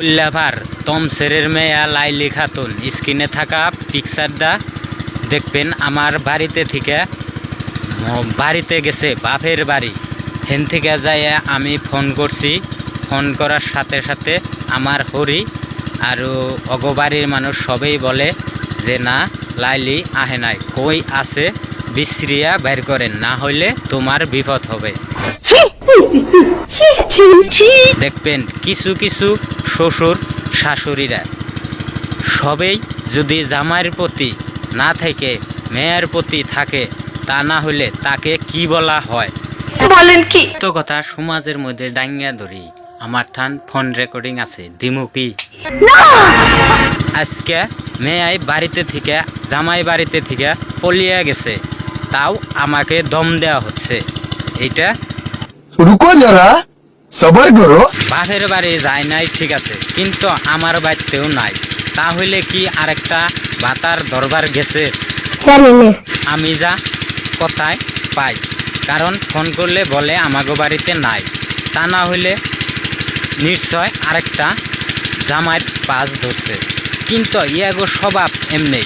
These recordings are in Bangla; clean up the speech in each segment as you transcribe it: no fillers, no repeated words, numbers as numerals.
উল্লাভার তমসেরের মেয়া লাইলি খাতুন স্ক্রিনে থাকা পিকচারটা দেখবেন আমার বাড়িতে থেকে বাড়িতে গেছে বাপের বাড়ি হেন থেকে যাইয়া আমি ফোন করছি। ফোন করার সাথে সাথে আমার হরি আর অগবাড়ির মানুষ সবেই বলে যে না লাইলি আহে নাই, কই আছে বিশ্রিয়া বের করেন, না হইলে তোমার বিপদ হবে। দেখবেন কিছু কিছু শ্বশুর শাশুড়িরা সবেই যদি জামাইয়ের প্রতি না থেকে মেয়ের প্রতি থাকে, তা না হলে তাকে কি বলা হয় বলেন কি? তো কথা সমাজের মধ্যে ডাঙ্গা ধরি আমার ঠান ফোন রেকর্ডিং আছে দিমু কি? আজকে মেয়ে বাড়িতে থেকে জামাই বাড়িতে থেকে পলিয়ে গেছে, তাও আমাকে দম দেওয়া হচ্ছে। এইটা রুকো যারা সবার করো। বাপের বাড়ি যায় নাই ঠিক আছে, কিন্তু আমার বাড়িতেও নাই, তাহলে কি আরেকটা ভাতার দরবার গেছে? আমি যা কথায় পাই, কারণ ফোন করলে বলে আমাগো বাড়িতে নাই, তা না হইলে নিশ্চয় আরেকটা জামাইয়ের পাশ ধরছে। কিন্তু ইয়াগো স্বভাব এমনি।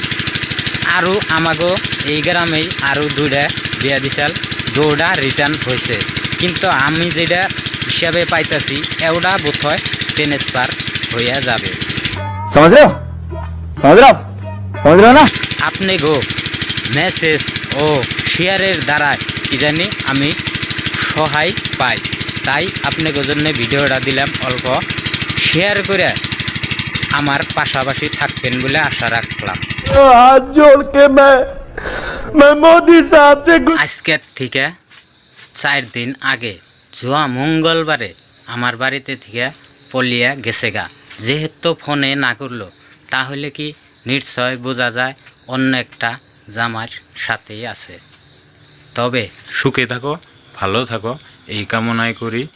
আরও আমাগো এই গ্রামেই আরও দুইটা বিয়া দিশাল দৌড়া রিটার্ন হয়েছে, কিন্তু আমি যেটা হিসাবে পাইতাছি এওটা বোধহয় ট্রান্সফার হইয়া যাবে। समझ रहे हो समझ रहे हो ना। আপনি গো মেসেজ ও শেয়ারের দ্বারা কি জানি আমি সহায় পাই, তাই আপনাকে জন্য ভিডিওটা দিলাম। অল্প শেয়ার করে আমার পাশাপাশি থাকবেন বলে আশা রাখলাম। हाथ जोड़ के मैं मोदी साहब से আজকের থেকে 4 দিন আগে জুয়া মঙ্গলবারে আমার বাড়িতে থেকে পলিয়া গেছে গা। যেহেতু ফোনে না করলো, তাহলে কি নিশ্চয় বোঝা যায় অন্য একটা জামার সাথেই আছে। তবে সুখে থাকো, ভালো থাকো এই কামনাই করি।